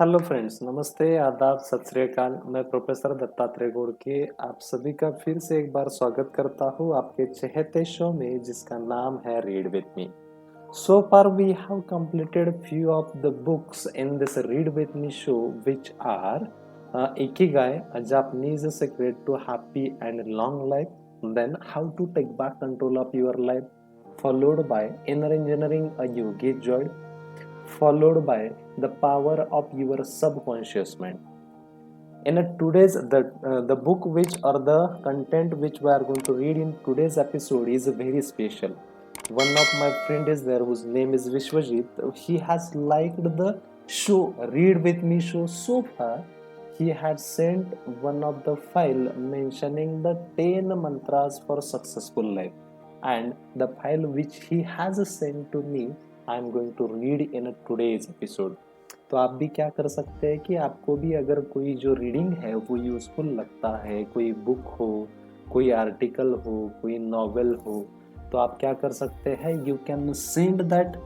Hello friends, नमस्ते, आदाब, सत श्री अकाल। मैं प्रोफेसर दत्तात्रेय गोड़के आप सभी का फिर से एक बार स्वागत करता हूँ आपके चहेते शो में जिसका नाम है read with me. So far we have completed few of the books in this Read With Me show which are Ikigai, a Japanese secret to happy and long life, then How to Take Back Control of Your Life, followed by Inner Engineering, a Yogi Joy, followed by The Power of Your Subconscious Mind. In today's the book which or the content which we are going to read in today's episode is very special. One of my friend is there whose name is Vishwajit. He has liked the show Read With Me show so far. He had sent one of the file mentioning the 10 mantras for successful life, and the file which he has sent to me I am going to read in today's episode. तो आप भी क्या कर सकते हैं कि आपको भी अगर कोई जो रीडिंग है वो यूज़फुल लगता है, कोई बुक हो, कोई आर्टिकल हो, कोई नॉवेल हो, तो आप क्या कर सकते हैं, you can send that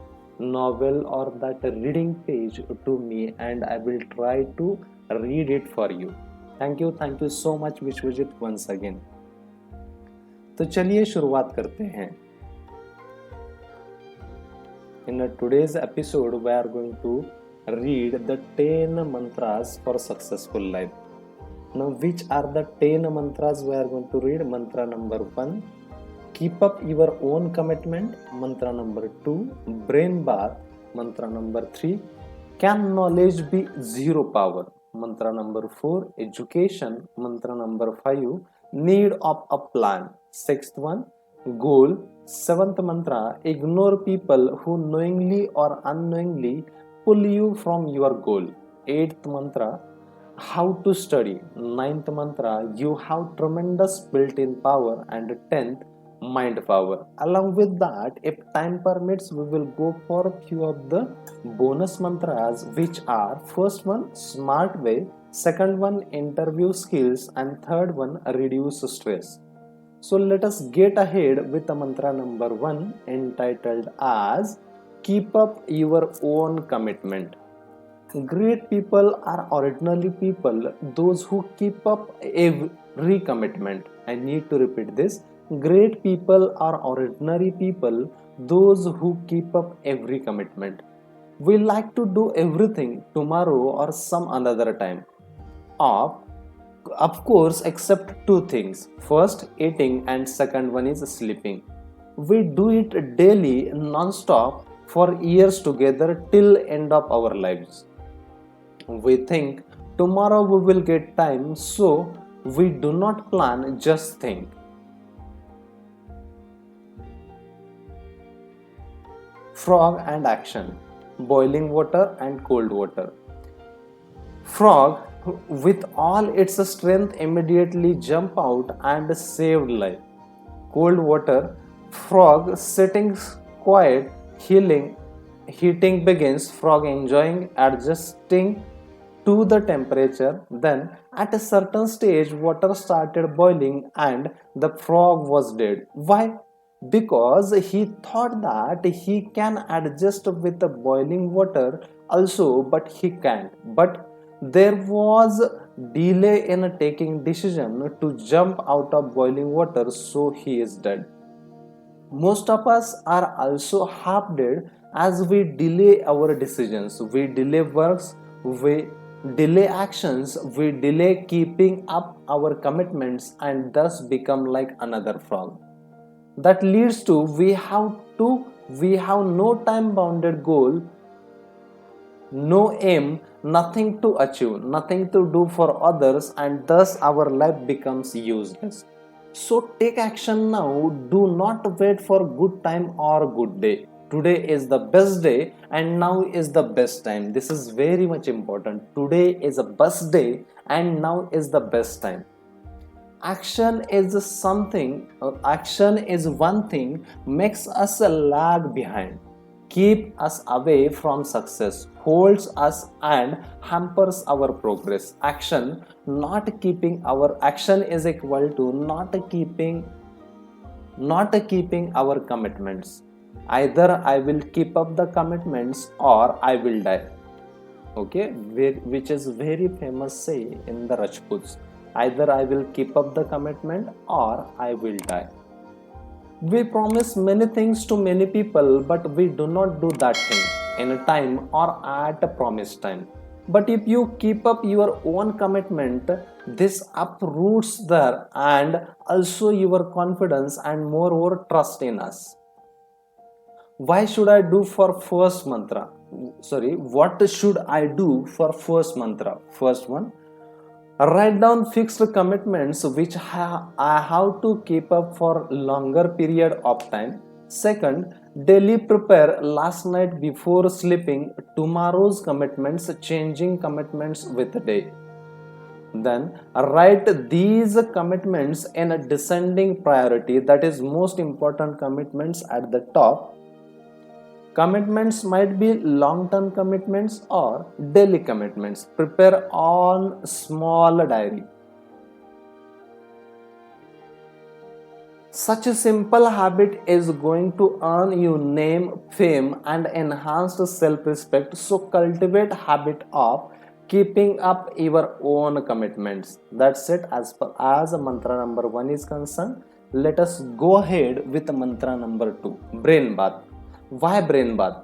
novel or that reading page to me and I will try to read it for you. Thank you so much Vishwajit once again. तो चलिए शुरुआत करते हैं. In today's episode we are going to read the 10 mantras for successful life. Now which are the 10 mantras we are going to read? Mantra number 1, keep up your own commitment. Mantra number 2, brain bath. Mantra number 3, can knowledge be zero power? Mantra number 4, education. Mantra number 5, need of a plan. Sixth one, goal. Seventh mantra, ignore people who knowingly or unknowingly pull you from your goal. Eighth mantra, how to study. Ninth mantra, you have tremendous built-in power. And 10th, mind power. Along with that, if time permits, we will go for a few of the bonus mantras, which are: first one, smart way; second one, interview skills; and third one, reduce stress. So let us get ahead with the mantra number 1, entitled as keep up your own commitment. Great people are ordinary people, those who keep up every commitment. I need to repeat this. Great people are ordinary people, those who keep up every commitment. We like to do everything tomorrow or some another time. Of of course, except two things. First, eating, and second one is sleeping. We do it daily, non-stop, for years together till end of our lives. We think tomorrow we will get time, so we do not plan, just think. Frog and action. Boiling water and cold water. Frog, with all its strength, immediately jump out and saved life. Cold water. Frog sitting quiet, heating begins. Frog enjoying, adjusting to the temperature. Then, at a certain stage, water started boiling and the frog was dead. Why? Because he thought that he can adjust with the boiling water also, but he can't. But there was delay in taking decision to jump out of boiling water, so he is dead. Most of us are also half dead as we delay our decisions. We delay works, we delay actions, we delay keeping up our commitments, and thus become like another frog. That leads to we have no time bounded goal, no aim, nothing to achieve, nothing to do for others, and thus our life becomes useless. So take action now. Do not wait for good time or good day. Today is the best day and now is the best time. This is very much important. Today is a best day and now is the best time. Action is one thing makes us lag behind, keep us away from success, holds us and hampers our progress. Action is equal to not keeping our commitments. Either I will keep up the commitments or I will die. okay, which is very famous say in the Rajputs. Either I will keep up the commitment or I will die. We promise many things to many people, but we do not do that thing in a time or at a promised time. But if you keep up your own commitment, this uproots there and also your confidence and moreover trust in us. Why should I do for first mantra? Sorry, what should I do for first mantra? First one, write down fixed commitments which I have to keep up for longer period of time. Second, daily prepare last night before sleeping tomorrow's commitments, changing commitments with the day. Then write these commitments in a descending priority, that is most important commitments at the top. Commitments might be long-term commitments or daily commitments. Prepare on small diary. Such a simple habit is going to earn you name, fame and enhanced self-respect. So cultivate habit of keeping up your own commitments. That's it as far as mantra number 1 is concerned. Let us go ahead with mantra number 2, brain bath. Why brain bath?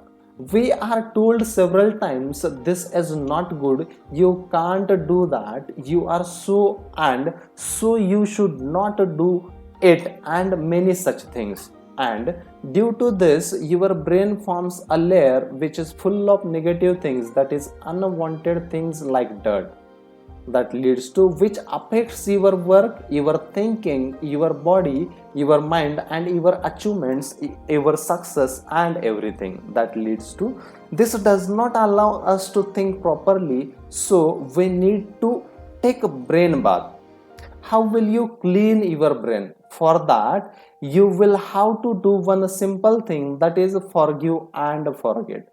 We are told several times this is not good, you can't do that, you are so and so you should not do it, and many such things. And due to this, your brain forms a layer which is full of negative things, that is unwanted things like dirt, that leads to which affects your work, your thinking, your body, your mind and your achievements, your success and everything. That leads to this does not allow us to think properly, so we need to take a brain bath. How will you clean your brain? For that you will have to do one simple thing, that is forgive and forget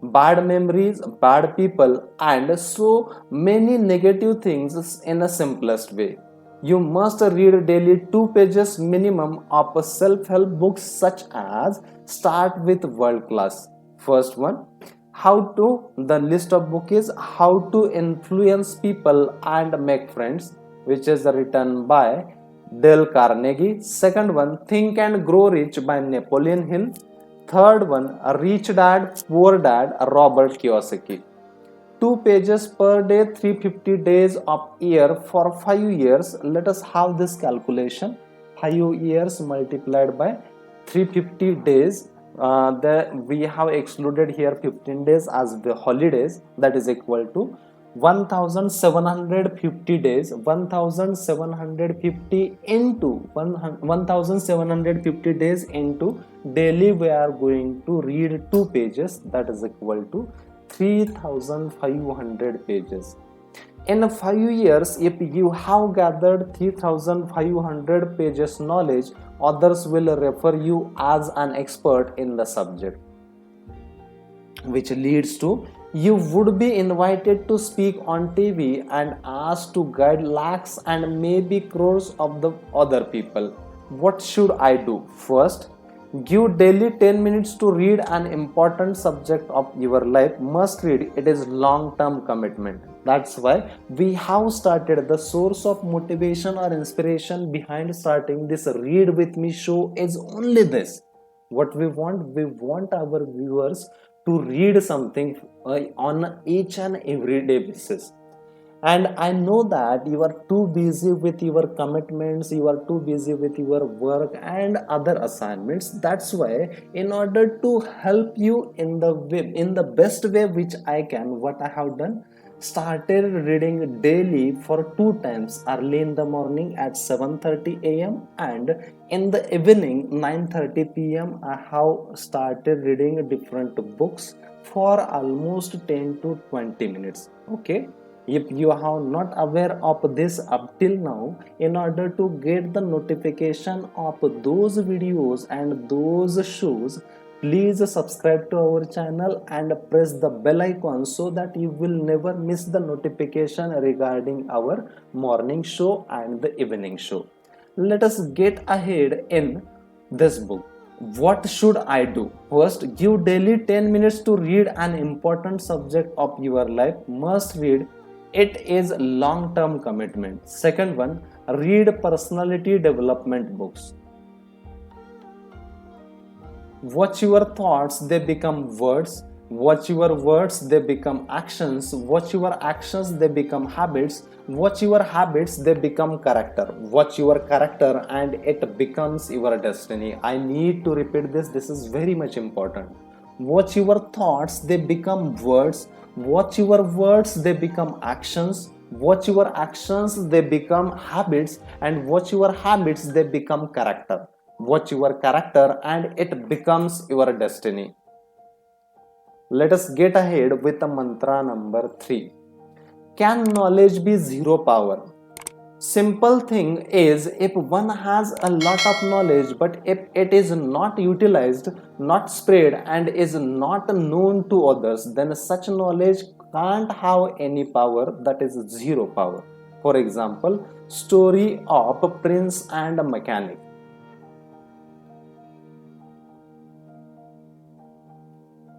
bad memories, bad people, and so many negative things in a simplest way. You must read daily 2 pages minimum of self-help books such as Start with World Class. First one, how to, the list of book is How to Influence People and Make Friends, which is written by Dale Carnegie. Second one, Think and Grow Rich by Napoleon Hill. Third one, Rich Dad, Poor Dad, Robert Kiyosaki. 2 pages per day, 350 days of year for 5 years. Let us have this calculation. 5 years multiplied by 350 days. We have excluded here 15 days as the holidays. That is equal to 1750 days. 1750 into 1750 days into daily we are going to read 2 pages, that is equal to 3500 pages. In 5 years, if you have gathered 3500 pages knowledge, others will refer you as an expert in the subject, which leads to you would be invited to speak on TV and asked to guide lakhs and maybe crores of the other people. What should I do? First, give daily 10 minutes to read an important subject of your life. Must read, it is long-term commitment. That's why we have started the source of motivation or inspiration behind starting this Read With Me show is only this. What we want our viewers to read something on each and every day basis. And I know that you are too busy with your commitments, you are too busy with your work and other assignments. That's why in order to help you in the best way which I can, what I have done, started reading daily for 2 times, early in the morning at 7:30 a.m. and in the evening 9:30 p.m. I have started reading different books for almost 10 to 20 minutes. Okay, if you are not aware of this up till now, in order to get the notification of those videos and those shows, please subscribe to our channel and press the bell icon so that you will never miss the notification regarding our morning show and the evening show. Let us get ahead in this book. What should I do? First, give daily 10 minutes to read an important subject of your life. Must read. It is long-term commitment. Second one, read personality development books. Watch your thoughts, they become words. Watch your words, they become actions. Watch your actions, they become habits. Watch your habits, they become character. Watch your character, and it becomes your destiny. I need to repeat this, this is very much important. Watch your thoughts, they become words. Watch your words, they become actions. Watch your actions, they become habits. And watch your habits, they become character. Watch your character, and it becomes your destiny. Let us get ahead with the mantra number 3. Can knowledge be zero power? Simple thing is, if one has a lot of knowledge but if it is not utilized, not spread, and is not known to others, then such knowledge can't have any power, that is zero power. For example, story of prince and mechanic.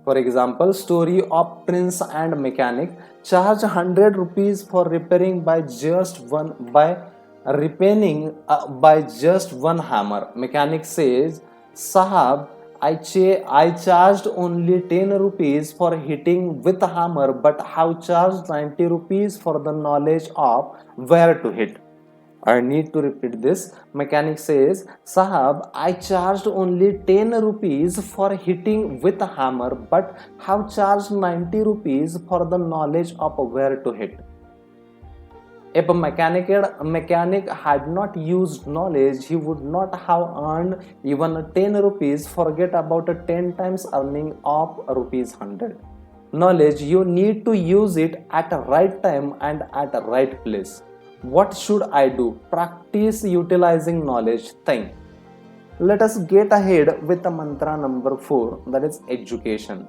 For example, story of prince and mechanic. Charge 100 rupees for repairing by repairing by just one hammer. Mechanic says, Sahab, I charged only 10 rupees for hitting with a hammer, but have charged 90 rupees for the knowledge of where to hit. I need to repeat this. Mechanic says, Sahab, I charged only 10 rupees for hitting with a hammer, but have charged 90 rupees for the knowledge of where to hit. If a mechanic had not used knowledge, he would not have earned even 10 rupees. Forget about a 10 times earning of rupees 100. Knowledge, you need to use it at a right time and at a right place. What should I do? Practice utilizing knowledge. Think. Let us get ahead with the mantra number 4, that is education.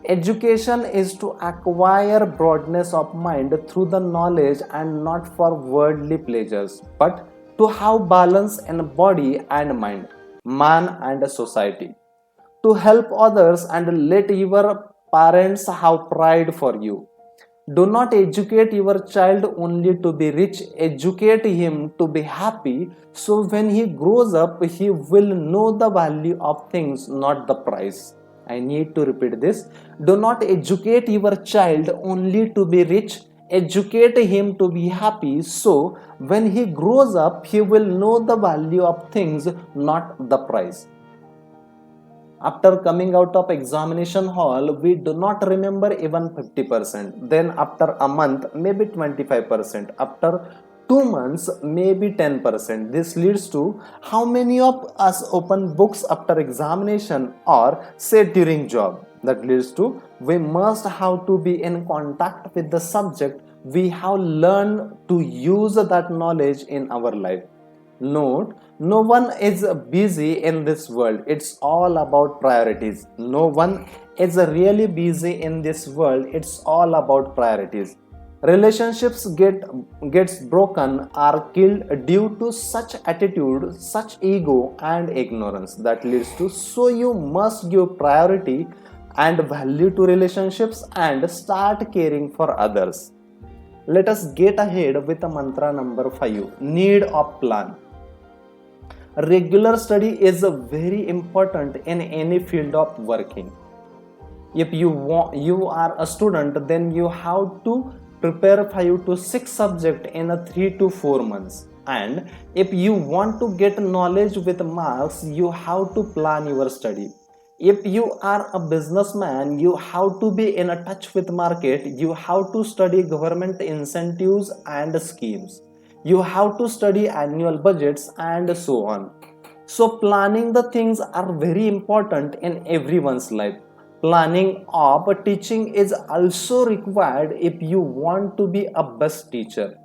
Education is to acquire broadness of mind through the knowledge and not for worldly pleasures, but to have balance in body and mind, man and society. To help others and let your parents have pride for you. Do not educate your child only to be rich, educate him to be happy, so when he grows up, he will know the value of things, not the price. I need to repeat this. Do not educate your child only to be rich, educate him to be happy, so when he grows up, he will know the value of things, not the price. After coming out of examination hall, we do not remember even 50%. Then after a month, maybe 25%. After 2 months, maybe 10%. This leads to how many of us open books after examination or say during job. That leads to we must have to be in contact with the subject. We have learned to use that knowledge in our life. Note, no one is busy in this world. It's all about priorities. No one is really busy in this world. It's all about priorities. Relationships gets broken or killed due to such attitude, such ego and ignorance. That leads to so you must give priority and value to relationships and start caring for others. Let us get ahead with the mantra number 5, need of plan. Regular study is very important in any field of working. If you are a student, then you have to prepare 5 to 6 subjects in a 3 to 4 months. And if you want to get knowledge with marks, you have to plan your study. If you are a businessman, you have to be in a touch with market. You have to study government incentives and schemes. You have to study annual budgets and so on. So planning the things are very important in everyone's life. Planning of teaching is also required if you want to be a best teacher.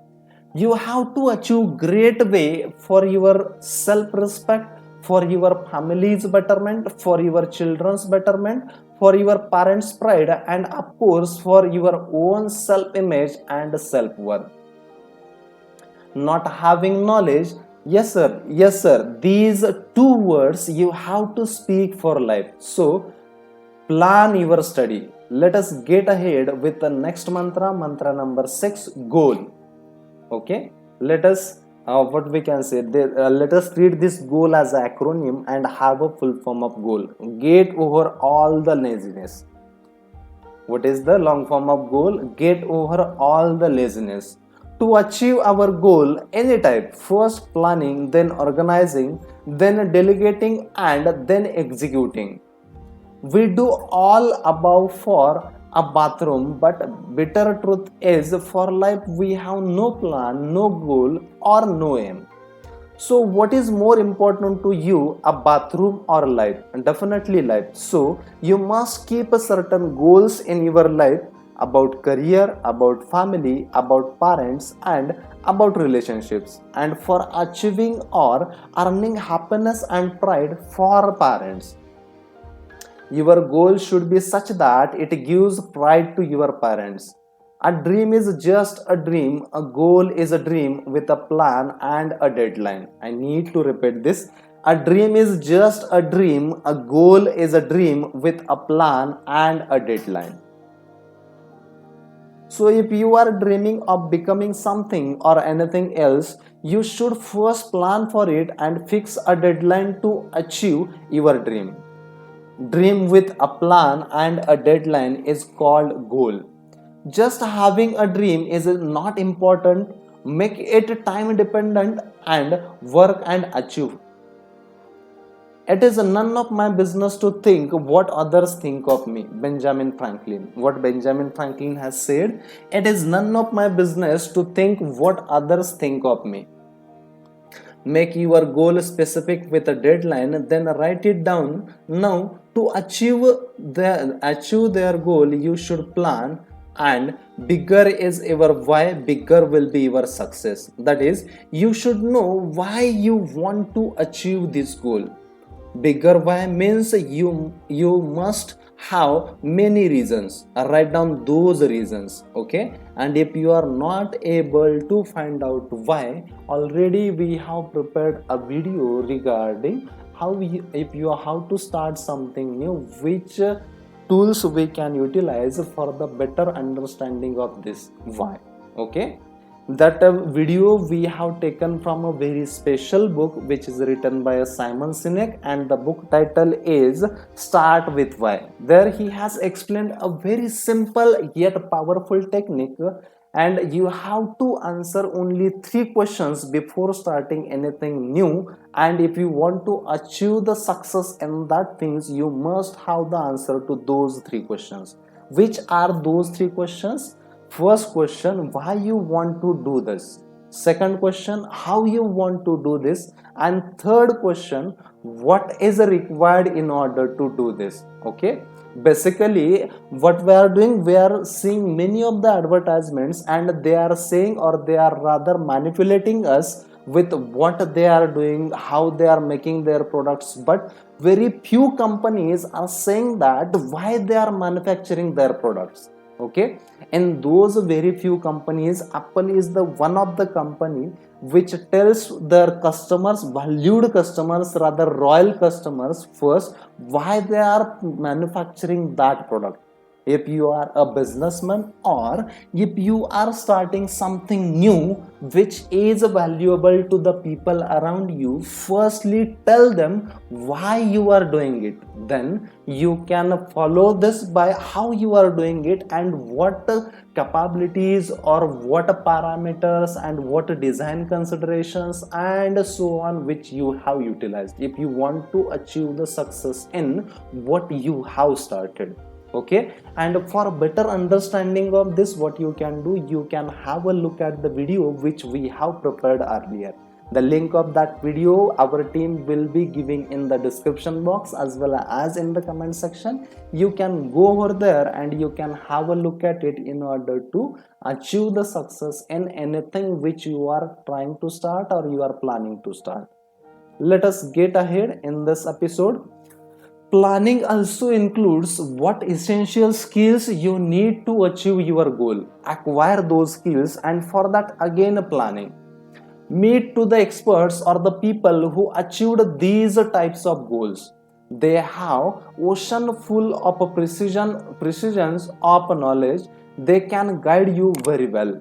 You have to achieve great way for your self-respect, for your family's betterment, for your children's betterment, for your parents' pride, and of course for your own self-image and self-worth. Not having knowledge Yes, sir. Yes, sir. These two words you have to speak for life. So, plan your study. Let us get ahead with the next mantra number 6, goal. Okay, let us what we can say, let us treat this goal as an acronym and have a full form of goal. Get over all the laziness. What is the long form of goal? Get over all the laziness. To achieve our goal, any type, first planning, then organizing, then delegating, and then executing. We do all above for a bathroom, but bitter truth is for life we have no plan, no goal, or no aim. So, what is more important to you, a bathroom or life? Definitely life. So, you must keep a certain goals in your life about career, about family, about parents, and about relationships. And for achieving or earning happiness and pride for parents, your goal should be such that it gives pride to your parents. A dream is just a dream, a goal is a dream with a plan and a deadline. I need to repeat this. A dream is just a dream, a goal is a dream with a plan and a deadline. So, if you are dreaming of becoming something or anything else, you should first plan for it and fix a deadline to achieve your dream. Dream with a plan and a deadline is called goal. Just having a dream is not important. Make it time dependent and work and achieve. It is none of my business to think what others think of me. Benjamin Franklin. What Benjamin Franklin has said, it is none of my business to think what others think of me. Make your goal specific with a deadline, then write it down. Now, to achieve their goal, you should plan, and bigger is your why, bigger will be your success. That is, you should know why you want to achieve this goal. Bigger why means you must have many reasons. Write down those reasons, okay? And if you are not able to find out why, already we have prepared a video regarding if you how to start something new, which tools we can utilize for the better understanding of this why. Okay, that video we have taken from a very special book which is written by Simon Sinek, and the book title is Start with Why. There he has explained a very simple yet powerful technique, and you have to answer only 3 questions before starting anything new. And if you want to achieve the success in that things, you must have the answer to those 3 questions. Which are those 3 questions? First question, why you want to do this? Second question, how you want to do this? And third question, what is required in order to do this? Okay, basically what we are doing, we are seeing many of the advertisements, and they are saying, or they are rather manipulating us with what they are doing, how they are making their products, but very few companies are saying that why they are manufacturing their products. Okay, in those very few companies, Apple is the one of the company which tells their customers, valued customers, rather royal customers, first why they are manufacturing that product. If you are a businessman, or if you are starting something new which is valuable to the people around you, firstly tell them why you are doing it. Then you can follow this by how you are doing it, and what capabilities or what parameters and what design considerations and so on which you have utilized if you want to achieve the success in what you have started. Okay, and for better understanding of this, what you can do, you can have a look at the video which we have prepared earlier. The link of that video our team will be giving in the description box as well as in the comment section. You can go over there and you can have a look at it in order to achieve the success in anything which you are trying to start or you are planning to start. Let us get ahead in this episode. Planning also includes what essential skills you need to achieve your goal. Acquire those skills, and for that again planning. Meet to the experts or the people who achieved these types of goals. They have ocean full of precisions of knowledge. They can guide you very well.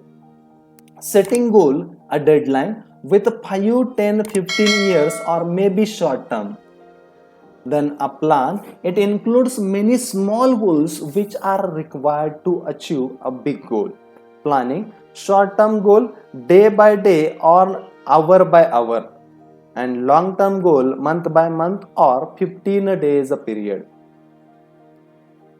Setting goal, a deadline with 5, 10, 15 years or maybe short term. Then a plan, it includes many small goals which are required to achieve a big goal. Planning, short term goal, day by day or hour by hour, and long term goal, month by month or 15 days a period.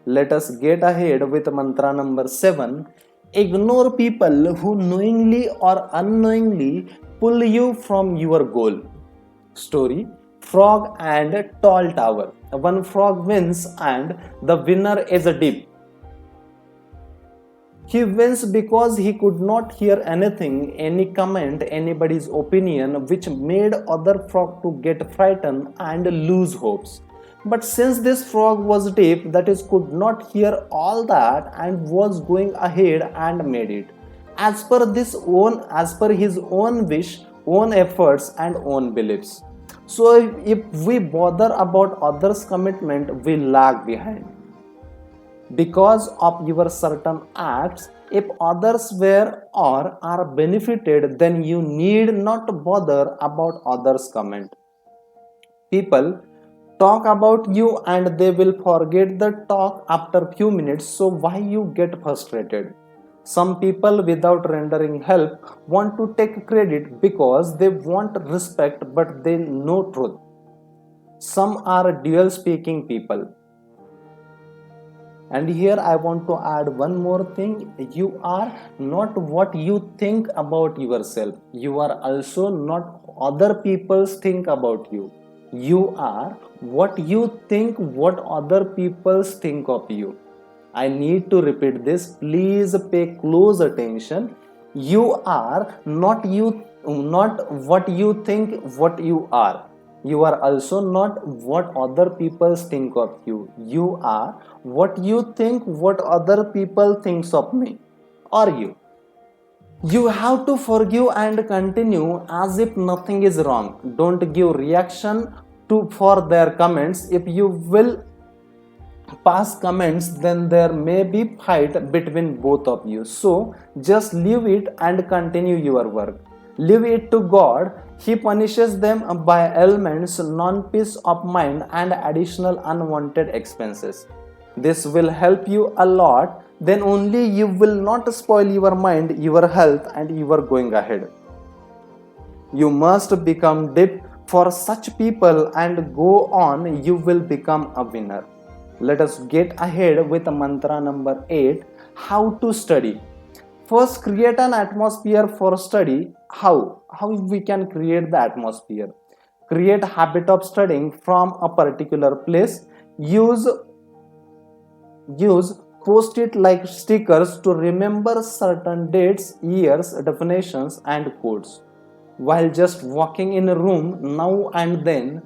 Let us get ahead with mantra number 7. Ignore people who knowingly or unknowingly pull you from your goal. Story, Frog and Tall Tower. One frog wins and the winner is a deep. He wins because he could not hear anything, any comment, anybody's opinion, which made other frog to get frightened and lose hopes. But since this frog was deaf, that is, could not hear all that and was going ahead and made it. As per his own wish, own efforts, and own beliefs. So if we bother about others' commitment, we lag behind because of your certain acts. If others were or are benefited, then you need not bother about others comment. People talk about you and they will forget the talk after few minutes, so why you get frustrated? Some people without rendering help want to take credit because they want respect but they know truth. Some are dual speaking people. And here I want to add one more thing. You are not what you think about yourself. You are also not other people's think about you. You are what you think what other people's think of you. I need to repeat this. Please pay close attention. You are not what you think what you are. You are also not what other people think of you. You are what you think what other people thinks of me or you. You have to forgive and continue as if nothing is wrong. Don't give reaction to for their comments. If you will pass comments, then there may be fight between both of you. So just leave it and continue your work. Leave it to God. He punishes them by ailments, non-peace of mind, and additional unwanted expenses. This will help you a lot. Then only you will not spoil your mind, your health, and you are going ahead. You must become deep for such people and go on. You will become a winner. Let us get ahead with mantra number 8. How to study. First, create an atmosphere for study. How we can create the atmosphere? Create habit of studying from a particular place. Use post-it like stickers to remember certain dates, years, definitions, and codes. While just walking in a room now and then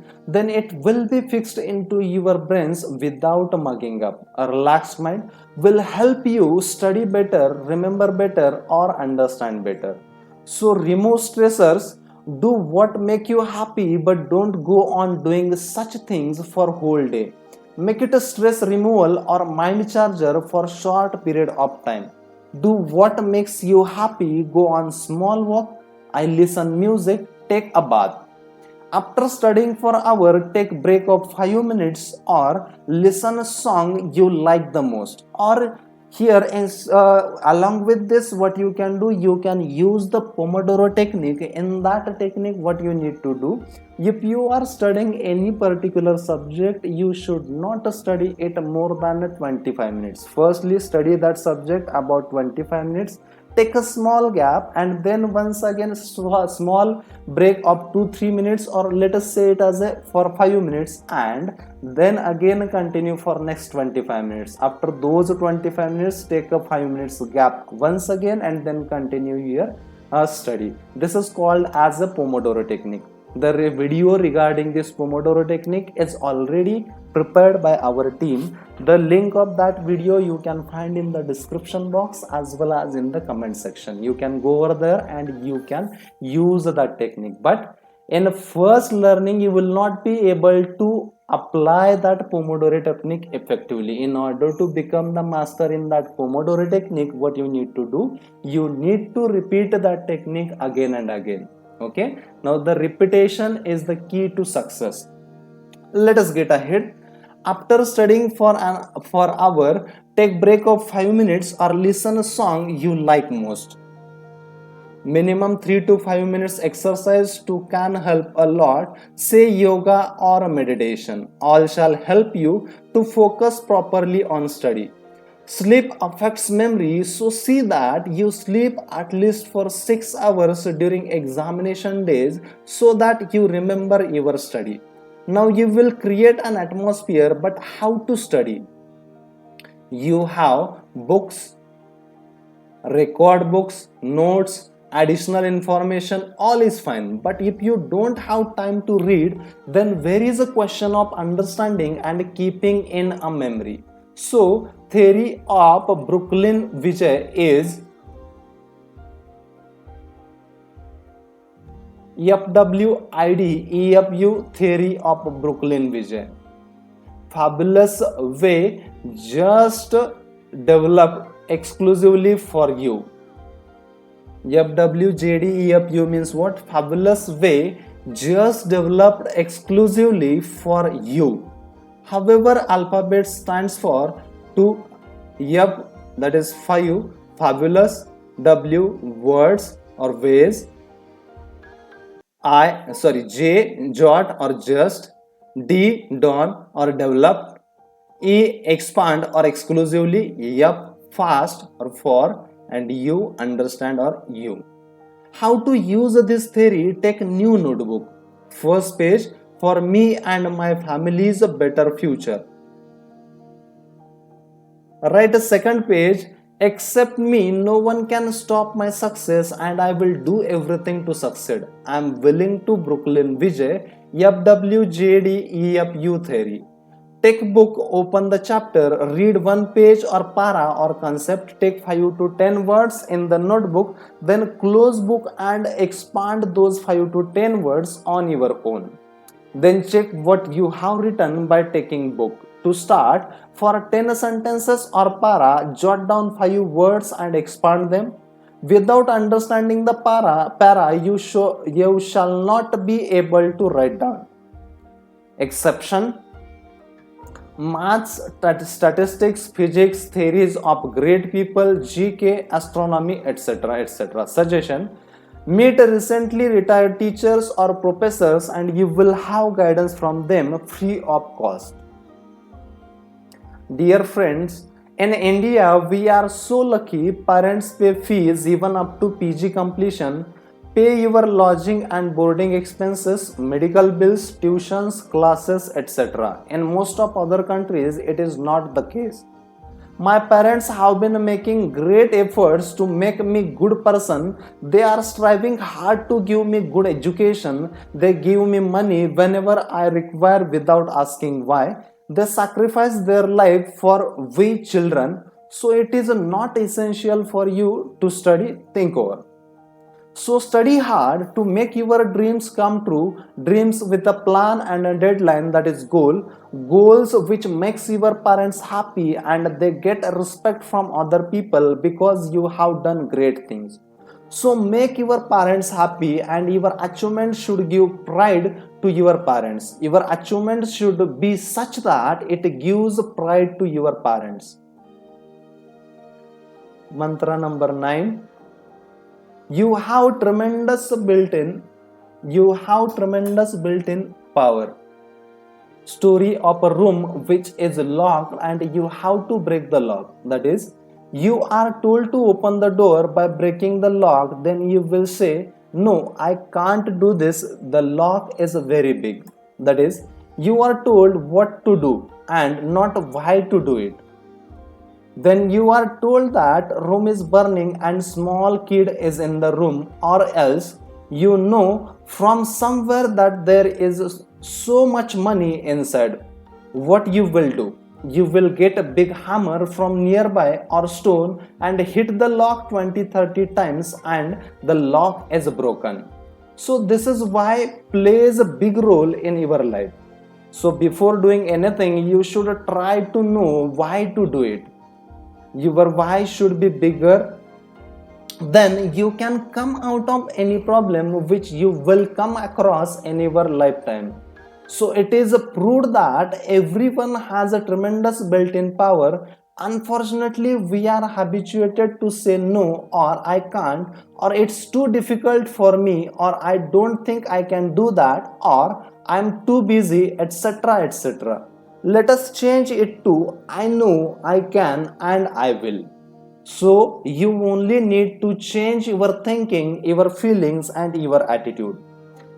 it will be fixed into your brains without mugging up. A relaxed mind will help you study better, remember better, or understand better. So remove stressors. Do what make you happy, but don't go on doing such things for whole day. Make it a stress removal or mind charger for short period of time. Do what makes you happy. Go on small walk. I listen music, take a bath. After studying for an hour, take break of 5 minutes or listen a song you like the most. Or here is along with this, what you can do, you can use the Pomodoro technique. In that technique, what you need to do, if you are studying any particular subject, you should not study it more than 25 minutes. Firstly, study that subject about 25 minutes. Take a small gap and then once again small break of 2-3 minutes, or let us say it as a for 5 minutes, and then again continue for next 25 minutes. After those 25 minutes, take a 5 minutes gap once again and then continue your study. This is called as a Pomodoro technique. The video regarding this Pomodoro technique is already prepared by our team. The link of that video you can find in the description box as well as in the comment section. You can go over there and you can use that technique. But in first learning, you will not be able to apply that Pomodoro technique effectively. In order to become the master in that Pomodoro technique, what you need to do, you need to repeat that technique again and again. Okay, now the repetition is the key to success. Let us get ahead. After studying for hour, take break of 5 minutes or listen a song you like most. Minimum 3 to 5 minutes exercise to can help a lot. Say yoga or meditation. All shall help you to focus properly on study. Sleep affects memory, so see that you sleep at least for 6 hours during examination days so that you remember your study. Now you will create an atmosphere, but how to study? You have books, record books, notes, additional information, all is fine. But if you don't have time to read, then there is a question of understanding and keeping in a memory. So, theory of Brooklyn Vijay is FWID EFU theory of Brooklyn Vijay. Fabulous way just developed exclusively for you. FWJDEFU means what? Fabulous way just developed exclusively for you. However, alphabet stands for 2, F that is 5, fabulous, W words or ways, J jot or just, D dawn or developed, E expand or exclusively, F fast or for, and U understand or you. How to use this theory? Take new notebook. First page, for me and my family's better future. Write a second page, except me, no one can stop my success and I will do everything to succeed. I am willing to Brooklyn Vijay, FWJDEFU theory. Take book, open the chapter, read one page or para or concept, take 5 to 10 words in the notebook, then close book and expand those 5 to 10 words on your own. Then check what you have written by taking book. To start, for 10 sentences or para, jot down 5 words and expand them. Without understanding the para you shall not be able to write down. Exception: maths, statistics, physics, theories of great people, GK, astronomy, etc. etc. Suggestion: meet recently retired teachers or professors and you will have guidance from them free of cost. Dear friends, in India we are so lucky. Parents pay fees even up to PG completion, pay your lodging and boarding expenses, medical bills, tuitions, classes, etc. In most of other countries it is not the case. My parents have been making great efforts to make me good person. They are striving hard to give me good education. They give me money whenever I require without asking why. They sacrifice their life for we children. So it is not essential for you to study. Think over. So study hard to make your dreams come true, dreams with a plan and a deadline, that is goals which makes your parents happy and they get respect from other people because you have done great things. So make your parents happy and your achievement should give pride to your parents. Your achievement should be such that it gives pride to your parents. Mantra number 9. You have tremendous built-in power. Story of a room which is locked and you have to break the lock. That is, you are told to open the door by breaking the lock, then you will say, no, I can't do this, the lock is very big. That is, you are told what to do and not why to do it. Then you are told that room is burning and small kid is in the room, or else you know from somewhere that there is so much money inside. what you will do? You will get a big hammer from nearby or stone and hit the lock 20-30 times and the lock is broken. So this is why plays a big role in your life. So before doing anything, you should try to know why to do it. Your why should be bigger, then you can come out of any problem which you will come across in your lifetime. So it is proved that everyone has a tremendous built-in power. Unfortunately, we are habituated to say no, or I can't, or it's too difficult for me, or I don't think I can do that, or I'm too busy, etc. etc. Let us change it to I know I can and I will. So you only need to change your thinking, your feelings, and your attitude.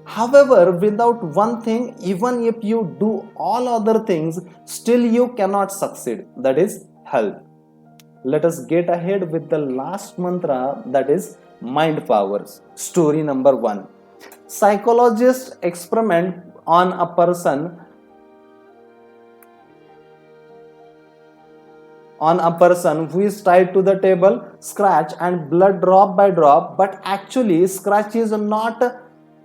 However, without one thing, even if you do all other things, still you cannot succeed. That is health. Let us get ahead with the last mantra, that is mind powers. Story number 1. Psychologists experiment on a person who is tied to the table, scratch and blood drop by drop, but actually scratch is not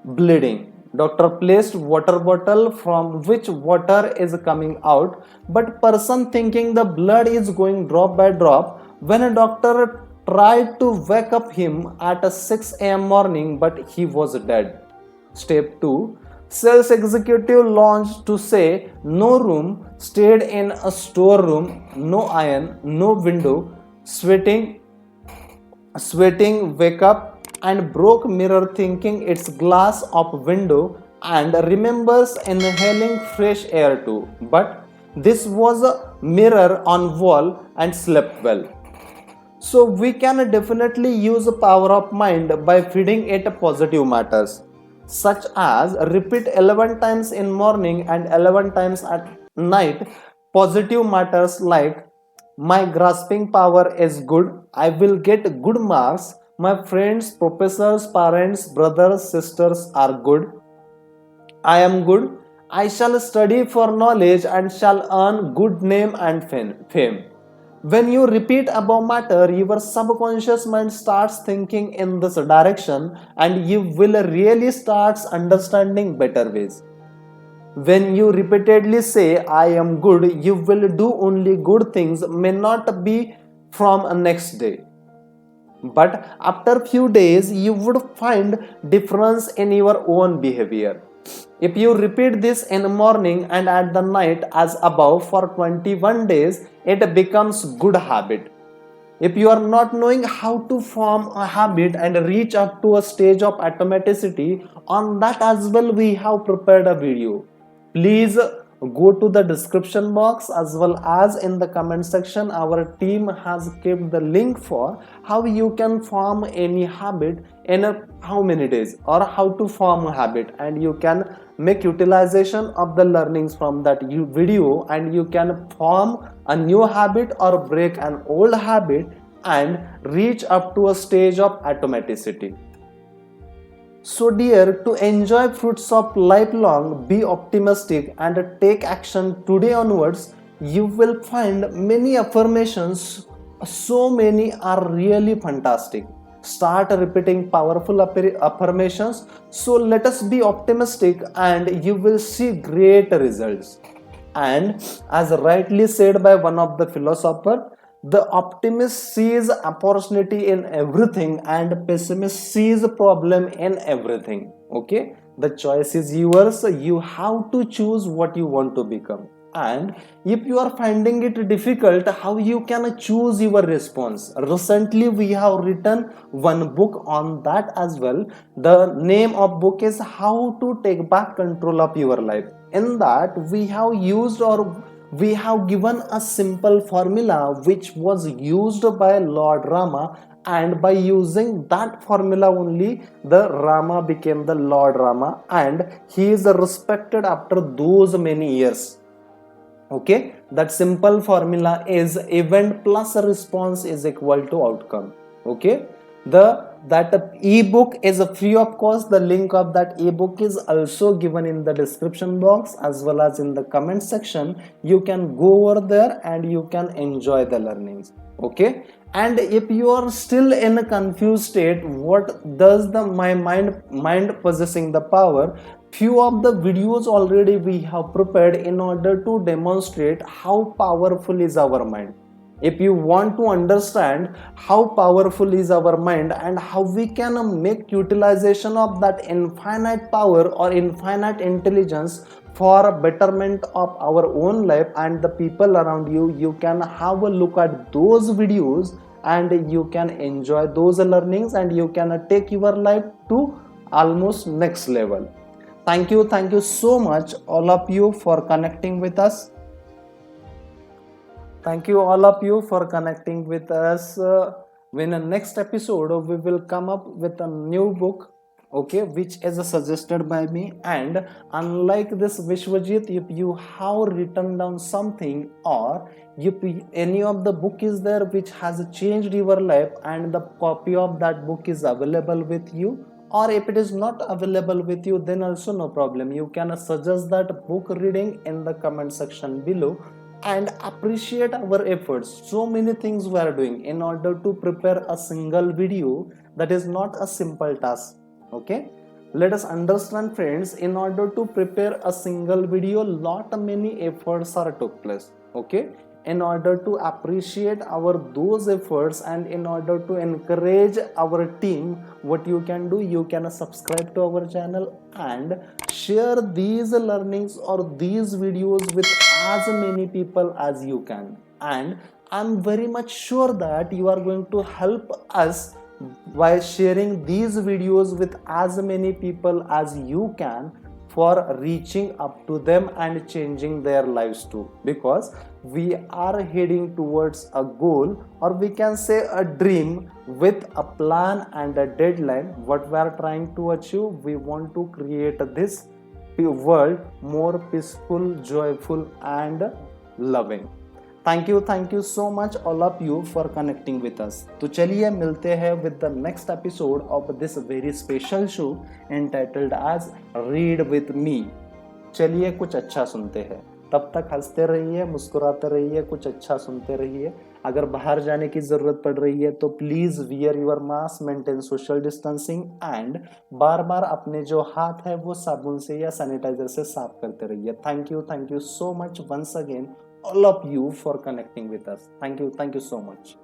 bleeding. Doctor placed water bottle from which water is coming out, but person thinking the blood is going drop by drop. When a doctor tried to wake up him at 6 a.m. morning, but he was dead. Step 2. Sales executive launched to say no room, stayed in a storeroom, no iron, no window, sweating, wake up and broke mirror thinking it's glass of window and remembers inhaling fresh air too. But this was a mirror on wall and slept well. So we can definitely use the power of mind by feeding it positive matters, such as repeat 11 times in morning and 11 times at night. Positive matters like my grasping power is good, I will get good marks, my friends, professors, parents, brothers, sisters are good, I am good, I shall study for knowledge and shall earn good name and fame. When you repeat above matter, your subconscious mind starts thinking in this direction and you will really start understanding better ways. When you repeatedly say, I am good, you will do only good things, may not be from next day. But after few days, you would find difference in your own behavior. If you repeat this in the morning and at the night as above for 21 days, it becomes good habit. If you are not knowing how to form a habit and reach up to a stage of automaticity, on that as well we have prepared a video. Please go to the description box as well as in the comment section. Our team has kept the link for how you can form any habit in how many days, or how to form a habit, and you can make utilization of the learnings from that video and you can form a new habit or break an old habit and reach up to a stage of automaticity. So dear, to enjoy fruits of lifelong, be optimistic and take action today onwards. You will find many affirmations. So many are really fantastic. Start repeating powerful affirmations. So let us be optimistic and you will see great results. And as rightly said by one of the philosopher, the optimist sees opportunity in everything and pessimist sees problem in everything. Okay, the choice is yours. You have to choose what you want to become. And if you are finding it difficult, how you can choose your response? Recently we have written one book on that as well. The name of book is How to Take Back Control of Your Life. In that we have used, or we have given a simple formula which was used by Lord Rama, and by using that formula only the Rama became the Lord Rama and he is respected after those many years. Okay, that simple formula is event plus response is equal to outcome. Okay, the that ebook is a free of cost. The link of that ebook is also given in the description box as well as in the comment section. You can go over there and you can enjoy the learnings. Okay, and if you are still in a confused state, what does the my mind possessing the power, few of the videos already we have prepared in order to demonstrate how powerful is our mind. If you want to understand how powerful is our mind and how we can make utilization of that infinite power or infinite intelligence for betterment of our own life and the people around you, you can have a look at those videos and you can enjoy those learnings and you can take your life to almost next level. Thank you so much all of you for connecting with us. Thank you all of you for connecting with us. In the next episode, we will come up with a new book, okay, which is suggested by me. And unlike this Vishwajit, if you have written down something or if any of the book is there which has changed your life and the copy of that book is available with you, or if it is not available with you, then also no problem. You can suggest that book reading in the comment section below and appreciate our efforts. So many things we are doing in order to prepare a single video. That is not a simple task. Okay, let us understand, friends, in order to prepare a single video, lot many efforts are took place. Okay, in order to appreciate our those efforts and in order to encourage our team, what you can do, you can subscribe to our channel and share these learnings or these videos with as many people as you can. And I'm very much sure that you are going to help us by sharing these videos with as many people as you can for reaching up to them and changing their lives too, because we are heading towards a goal, or we can say a dream, with a plan and a deadline. What we are trying to achieve, we want to create this world more peaceful, joyful and loving. Thank you so much all of you for connecting with us. तो चलिए मिलते हैं with the next episode of this very special show entitled as read with me. चलिए कुछ अच्छा सुनते हैं. तब तक हंसते रहिए, मुस्कुराते रहिए, कुछ अच्छा सुनते रहिए. अगर बाहर जाने की जरूरत पड़ रही है तो please wear your mask, maintain social distancing and बार बार अपने जो हाथ है वो साबुन से या सैनिटाइजर से साफ करते रहिए. Thank you so much once again all of you for connecting with us. Thank you so much.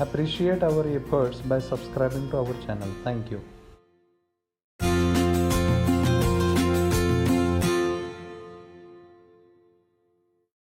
Appreciate our efforts by subscribing to our channel. Thank you.